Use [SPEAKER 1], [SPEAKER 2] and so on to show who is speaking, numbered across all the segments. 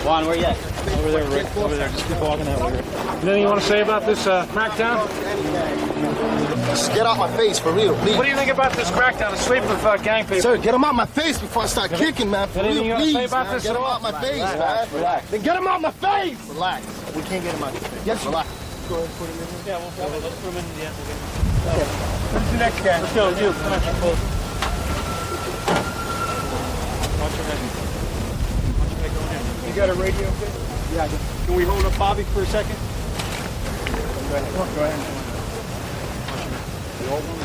[SPEAKER 1] Juan, where you at? Over there, Rick. Over there. Just keep walking that way. Anything you want to say about this crackdown?
[SPEAKER 2] Just get out my face, for real, please.
[SPEAKER 1] What do you think about this crackdown, the sweep of gang people?
[SPEAKER 2] Sir, get him out my face before I start kicking, man. For real, please,
[SPEAKER 1] say about
[SPEAKER 2] man.
[SPEAKER 1] this
[SPEAKER 2] Get him out my face, man.
[SPEAKER 1] Relax.
[SPEAKER 2] Then get him out my face. Relax. We can't get him out your face. Yes, relax. Go ahead and put him in here.
[SPEAKER 1] Yeah, let's put him in the end. Okay. Who's the next guy? Let's go, you. Come on, close. Watch your head. Watch your head going in. You got a radio fit? Yeah, I do. Can we hold up Bobby for a second? Go ahead. Go ahead. The old one,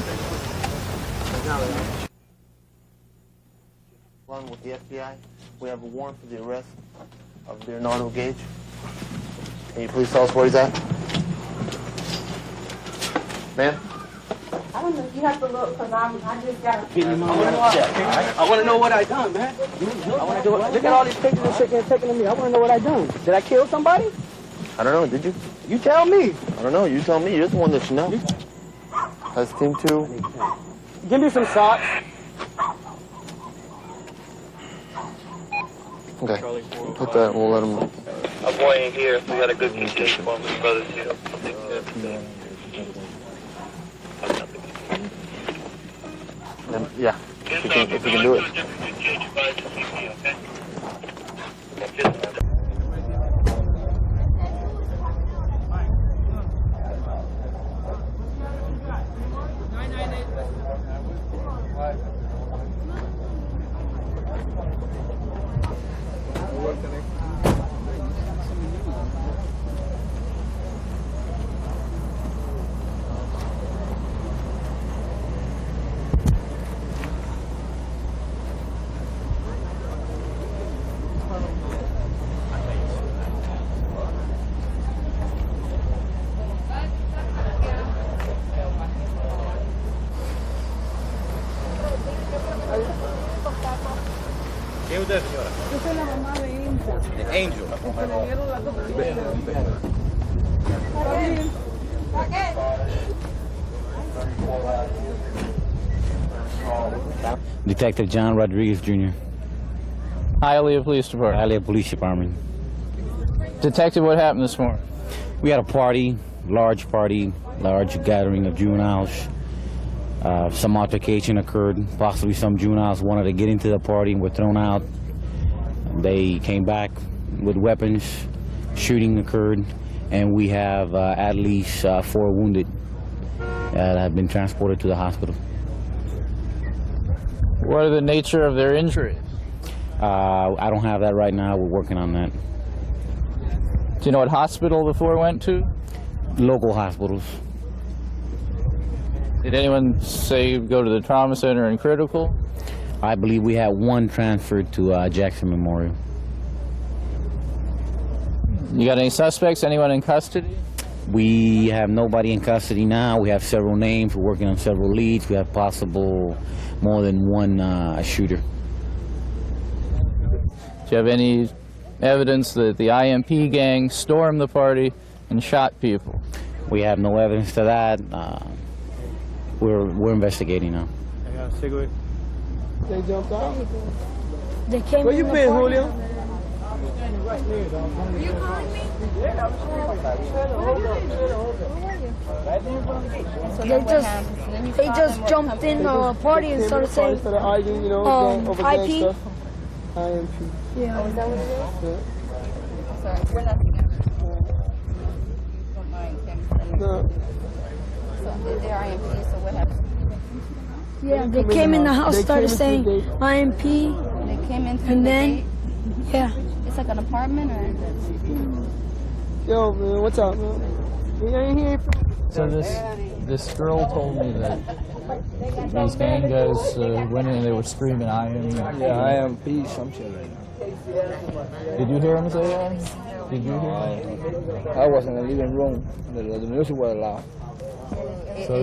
[SPEAKER 3] Along with the FBI, we have a warrant for the arrest of Leonardo Gage. Can you please tell us where he's at? Ma'am?
[SPEAKER 4] I don't know. You have to look because I just got to.
[SPEAKER 5] I want to know what I done, man. I want to do it. Look at all these pictures and shit they're taking of me. I want to know what I done. Did I kill somebody?
[SPEAKER 3] I don't know, did you?
[SPEAKER 5] You tell me.
[SPEAKER 3] I don't know, you tell me. You're the one that should know. That's team 2.
[SPEAKER 5] Give me some shots.
[SPEAKER 3] Okay, put that, we'll let him...
[SPEAKER 6] A boy in here, we got a good communication with his brothers here.
[SPEAKER 3] Yeah, if we can do it.
[SPEAKER 1] ¿Qué es usted, señora?
[SPEAKER 4] Yo soy la mamá de Angel.
[SPEAKER 1] De Angel.
[SPEAKER 4] Que le dieron las dos
[SPEAKER 7] Detective John Rodriguez, Jr.
[SPEAKER 8] Hialeah Police Department.
[SPEAKER 7] Hialeah Police Department.
[SPEAKER 8] Detective, what happened this morning?
[SPEAKER 7] We had a party, large gathering of juveniles. Some altercation occurred. Possibly some juveniles wanted to get into the party and were thrown out. They came back with weapons. Shooting occurred, and we have at least 4 wounded that have been transported to the hospital.
[SPEAKER 8] What are the nature of their injuries?
[SPEAKER 7] I don't have that right now. We're working on that.
[SPEAKER 8] Do you know what hospital the 4 went to?
[SPEAKER 7] Local hospitals.
[SPEAKER 8] Did anyone say go to the trauma center and critical?
[SPEAKER 7] I believe we had 1 transferred to Jackson Memorial.
[SPEAKER 8] You got any suspects? Anyone in custody?
[SPEAKER 7] We have nobody in custody now. We have several names. We're working on several leads. We have possible more than 1 shooter.
[SPEAKER 8] Do you have any evidence that the IMP gang stormed the party and shot people?
[SPEAKER 7] We have no evidence to that. We're investigating now.
[SPEAKER 1] I got a cigarette.
[SPEAKER 5] They jumped out.
[SPEAKER 4] They came
[SPEAKER 5] Where you been, Julio?
[SPEAKER 4] Are you calling me? They just jumped in the party and started saying,
[SPEAKER 5] IP. IMP.
[SPEAKER 4] Yeah.
[SPEAKER 9] Sorry, we're not together. Don't mind him.
[SPEAKER 5] No.
[SPEAKER 9] So they're IMP, so what happened?
[SPEAKER 4] Yeah, they came in the house, started saying IMP,
[SPEAKER 9] They came in through
[SPEAKER 4] and
[SPEAKER 9] the
[SPEAKER 4] then,
[SPEAKER 9] gate?
[SPEAKER 4] yeah.
[SPEAKER 9] It's like an apartment or?
[SPEAKER 5] Yo, man, what's up, man? You ain't here?
[SPEAKER 8] So this girl told me that these gang guys went in and they were screaming IMP.
[SPEAKER 5] Yeah, IMP, some shit like that.
[SPEAKER 8] Did you hear him say that? Did you hear him?
[SPEAKER 5] I was in the living room. The music was loud.
[SPEAKER 8] So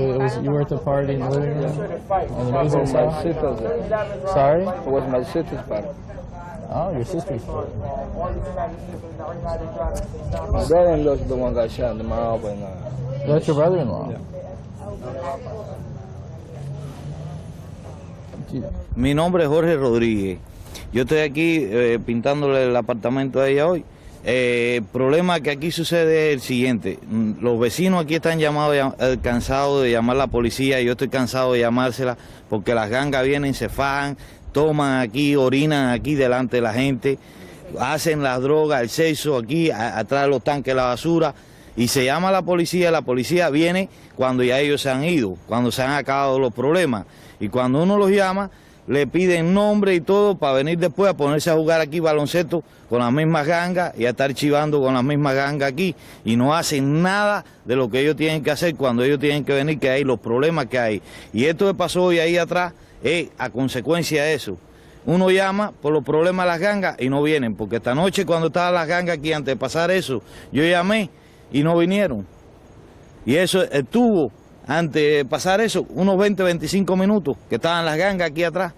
[SPEAKER 8] you were at the party in the living room? And the music was
[SPEAKER 5] My
[SPEAKER 8] loud?
[SPEAKER 5] sister's.
[SPEAKER 8] Sorry?
[SPEAKER 5] It was my sister's party.
[SPEAKER 8] Oh, your sister's story.
[SPEAKER 2] My brother-in-law is the one got shot in the mouth, and
[SPEAKER 8] That's your brother-in-law?
[SPEAKER 7] Mi nombre es Jorge Rodríguez. Yo estoy aquí pintándole el apartamento a ella hoy. El problema que aquí sucede es el siguiente. Los vecinos aquí están cansados de llamar a la policía. Yo estoy cansado de llamársela porque las gangas vienen, se fajan, toman aquí, orinan aquí delante de la gente, hacen las drogas, el sexo aquí, atrás de los tanques, la basura. Y se llama a la policía viene cuando ya ellos se han ido, cuando se han acabado los problemas. Y cuando uno los llama, le piden nombre y todo para venir después a ponerse a jugar aquí baloncesto con las mismas gangas y a estar chivando con las mismas gangas aquí. Y no hacen nada de lo que ellos tienen que hacer cuando ellos tienen que venir, que hay los problemas que hay. Y esto que pasó hoy ahí atrás es a consecuencia de eso. Uno llama por los problemas de las gangas y no vienen, porque esta noche cuando estaban las gangas aquí, antes de pasar eso, yo llamé y no vinieron. Y eso estuvo, antes de pasar eso, unos 20, 25 minutos que estaban las gangas aquí atrás.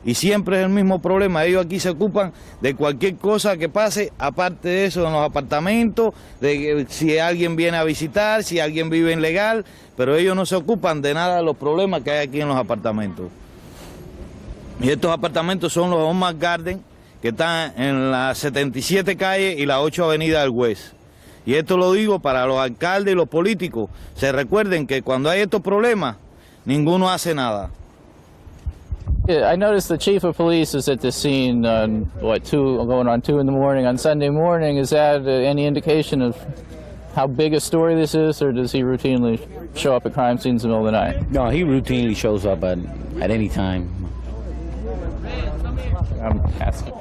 [SPEAKER 7] Y siempre es el mismo problema. Ellos aquí se ocupan de cualquier cosa que pase, aparte de eso, en los apartamentos, de que si alguien viene a visitar, si alguien vive ilegal, pero ellos no se ocupan de nada de los problemas que hay aquí en los apartamentos. Y estos apartamentos son los Hallmark Garden, que están en la 77 calle y la 8 avenida del West. Y esto lo digo para los alcaldes y los políticos. Se recuerden que cuando hay estos problemas, ninguno hace nada.
[SPEAKER 8] Yeah, I noticed the chief of police is at the scene on, going on 2 in the morning on Sunday morning. Is that any indication of how big a story this is, or does he routinely show up at crime scenes in the middle of the night?
[SPEAKER 7] No, he routinely shows up at any time.
[SPEAKER 8] I'm asking.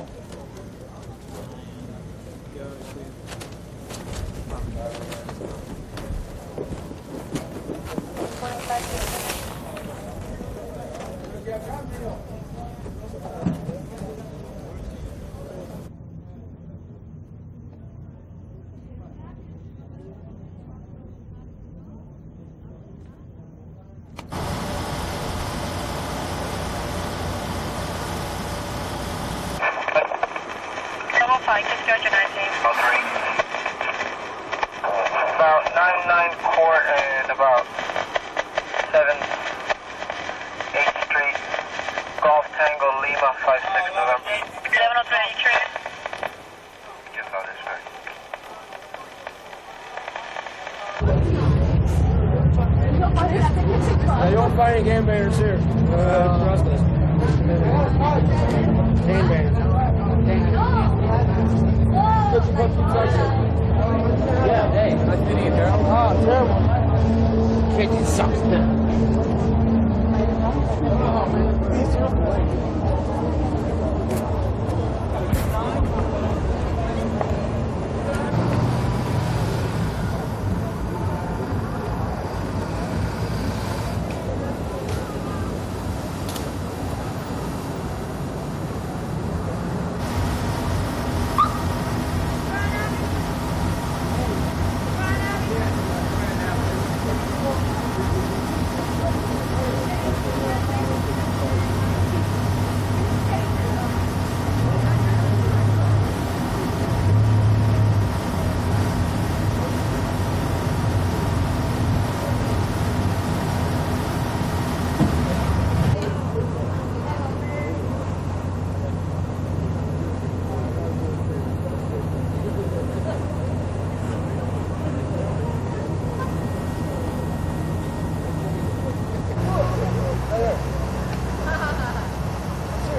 [SPEAKER 6] About 99 Court and about 7 8th Street, Golf Tango Lima 56 November. 1103 Trigger. Yes, that is right.
[SPEAKER 2] you don't find any gangbangers here. Trust us. Gangbangers.
[SPEAKER 5] Yeah, hey, nice meeting you, Harold.
[SPEAKER 2] Oh, terrible.
[SPEAKER 5] Can't you something?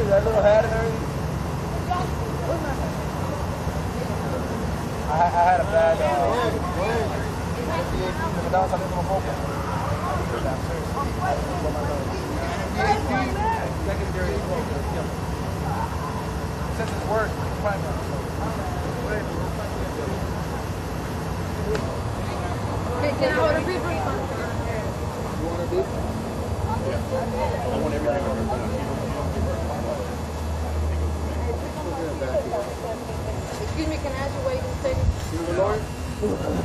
[SPEAKER 2] That little hat and everything. I had a bad secondary since it's worse, find out.
[SPEAKER 4] Hey, can I order beef?
[SPEAKER 2] You want a beef? Yeah. I want everything.
[SPEAKER 4] Excuse me, can I ask you why you didn't take it?
[SPEAKER 2] You a lawyer?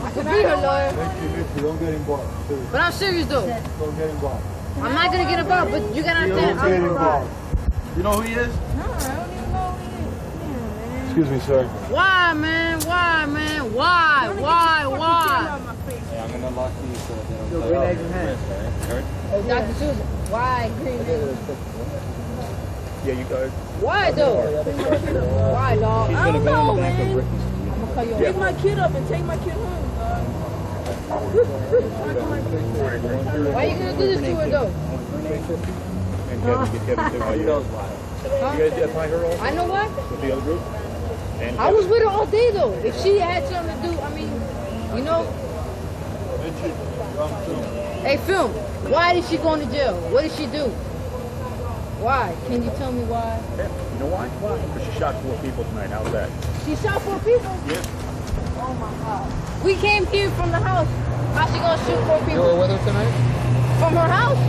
[SPEAKER 4] I could be a lawyer.
[SPEAKER 2] Don't get involved.
[SPEAKER 4] But I'm serious though.
[SPEAKER 2] Don't get involved.
[SPEAKER 4] I'm not gonna get involved, but you gotta understand.
[SPEAKER 2] Don't get involved. You know who he is?
[SPEAKER 9] No, I don't even know who he is.
[SPEAKER 1] Excuse me, sir.
[SPEAKER 4] Why, man? Why, man? Why?
[SPEAKER 1] Hey, I'm gonna lock these so that they don't
[SPEAKER 2] Green eggs and ham.
[SPEAKER 4] Dr. Susan, why green eggs?
[SPEAKER 1] Yeah, you got it.
[SPEAKER 4] Why, though? Why, dog? I don't know, man. I'm gonna call you.
[SPEAKER 9] Pick my kid up and take my kid home, dog.
[SPEAKER 4] Why you gonna do this to her, though?
[SPEAKER 1] And Kevin too. He knows why. You guys find her all?
[SPEAKER 4] I know what?
[SPEAKER 1] With the other group? And
[SPEAKER 4] I was with her all day, though. If she had something to do, I mean, you know. Hey, Film, why did she go into jail? What did she do? Why? Can you tell me why?
[SPEAKER 1] Yeah, you know why? Because she shot 4 people tonight. How's that?
[SPEAKER 4] She shot 4 people?
[SPEAKER 1] Yeah.
[SPEAKER 4] Oh, my God. We came here from the house. How's she gonna shoot 4 people?
[SPEAKER 2] You were with her tonight?
[SPEAKER 4] From her house?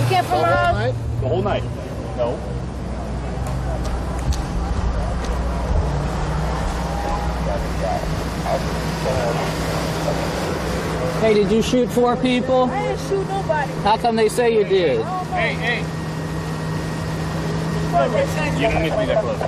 [SPEAKER 4] We came from her house?
[SPEAKER 2] Night?
[SPEAKER 1] The whole night? No.
[SPEAKER 8] Hey, did you shoot 4 people?
[SPEAKER 9] I didn't shoot nobody.
[SPEAKER 8] How come they say you did?
[SPEAKER 1] Hey. You don't need to be that close.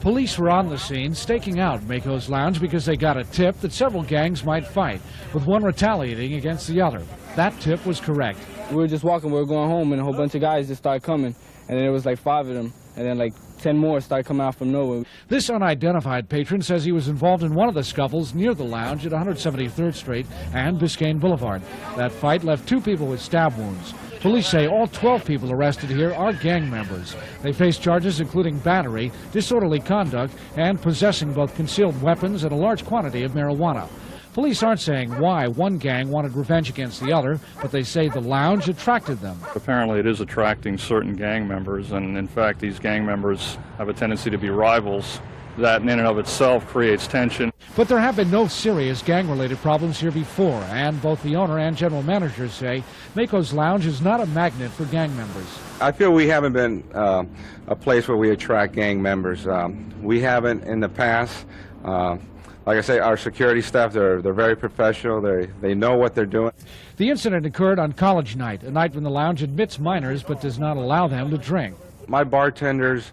[SPEAKER 10] Police were on the scene, staking out Mako's Lounge because they got a tip that several gangs might fight, with one retaliating against the other. That tip was correct.
[SPEAKER 5] We were just walking, we were going home, and a whole bunch of guys just started coming. And then there was like 5 of them, and then like 10 more started coming out from nowhere.
[SPEAKER 10] This unidentified patron says he was involved in one of the scuffles near the lounge at 173rd Street and Biscayne Boulevard. That fight left 2 people with stab wounds. Police say all 12 people arrested here are gang members. They face charges including battery, disorderly conduct, and possessing both concealed weapons and a large quantity of marijuana. Police aren't saying why one gang wanted revenge against the other, but they say the lounge attracted them.
[SPEAKER 11] Apparently it is attracting certain gang members, and in fact these gang members have a tendency to be rivals. That in and of itself creates tension.
[SPEAKER 10] But there have been no serious gang-related problems here before, and both the owner and general manager say Mako's Lounge is not a magnet for gang members.
[SPEAKER 12] I feel we haven't been a place where we attract gang members. We haven't in the past. Like I say, our security staff, they're very professional. They know what they're doing.
[SPEAKER 10] The incident occurred on college night, a night when the lounge admits minors but does not allow them to drink.
[SPEAKER 12] My bartenders,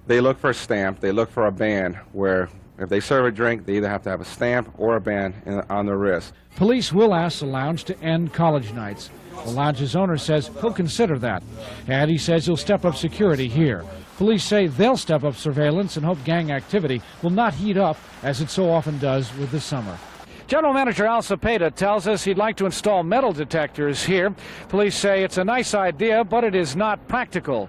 [SPEAKER 12] they look for a stamp. They look for a band where if they serve a drink, they either have to have a stamp or a band on their wrist.
[SPEAKER 10] Police will ask the lounge to end college nights. The lounge's owner says he'll consider that, and he says he'll step up security here. Police say they'll step up surveillance and hope gang activity will not heat up as it so often does with the summer. General Manager Al Cepeda tells us he'd like to install metal detectors here. Police say it's a nice idea, but it is not practical.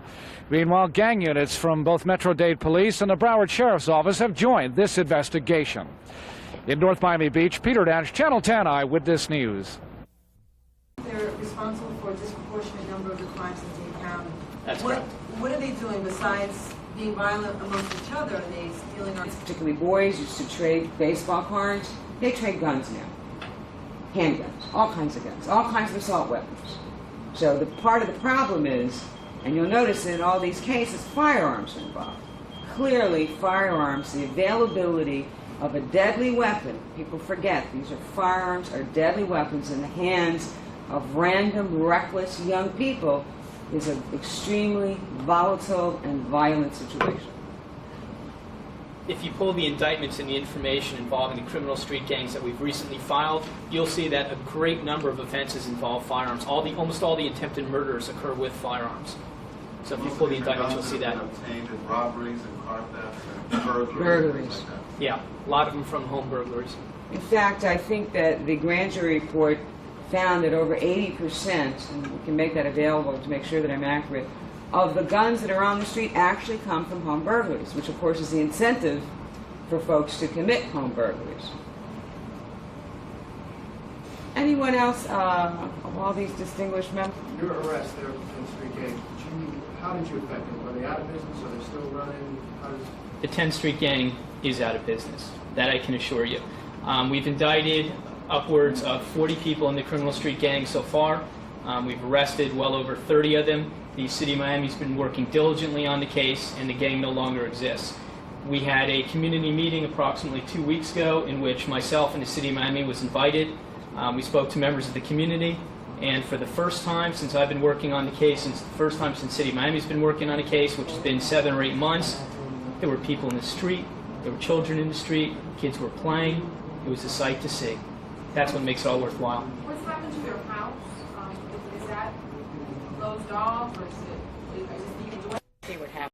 [SPEAKER 10] Meanwhile, gang units from both Metro-Dade Police and the Broward Sheriff's Office have joined this investigation. In North Miami Beach, Peter Dash, Channel 10 Eyewitness News.
[SPEAKER 9] They're responsible for a disproportionate number of the crimes in Dade County.
[SPEAKER 8] That's
[SPEAKER 9] what,
[SPEAKER 8] correct.
[SPEAKER 9] What are they doing besides being violent amongst each other? Are they stealing our...
[SPEAKER 13] Particularly boys used to trade baseball cards. They trade guns now. Handguns, all kinds of guns, all kinds of assault weapons. So the part of the problem is, and you'll notice in all these cases, firearms are involved. Clearly, firearms, the availability of a deadly weapon, people forget, these are firearms, are deadly weapons in the hands of random, reckless young people is an extremely volatile and violent situation.
[SPEAKER 14] If you pull the indictments and the information involving the criminal street gangs that we've recently filed, you'll see that a great number of offenses involve firearms. Almost all the attempted murders occur with firearms. So if you pull the indictments, you'll see that.
[SPEAKER 3] Robberies and car thefts and
[SPEAKER 13] Burglaries.
[SPEAKER 14] Yeah, a lot of them from home burglaries.
[SPEAKER 13] In fact, I think that the grand jury report found that over 80%, and we can make that available to make sure that I'm accurate, of the guns that are on the street actually come from home burglaries, which of course is the incentive for folks to commit home burglaries. Anyone else of all these distinguished members?
[SPEAKER 2] Your arrest there in Street Gang, how did you affect them? Are they out of business? Are they still running?
[SPEAKER 14] The 10th Street Gang is out of business. That I can assure you. We've indicted upwards of 40 people in the criminal street gang so far. We've arrested well over 30 of them. The City of Miami's been working diligently on the case, and the gang no longer exists. We had a community meeting approximately 2 weeks ago in which myself and the City of Miami was invited. We spoke to members of the community, And for the first time since I've been working on the case, since the first time since City of Miami's been working on a case, which has been 7 or 8 months, there were people in the street, there were children in the street, kids were playing. It was a sight to see. That's what makes it all worthwhile.
[SPEAKER 9] What's happened to your house? Is that closed off or is it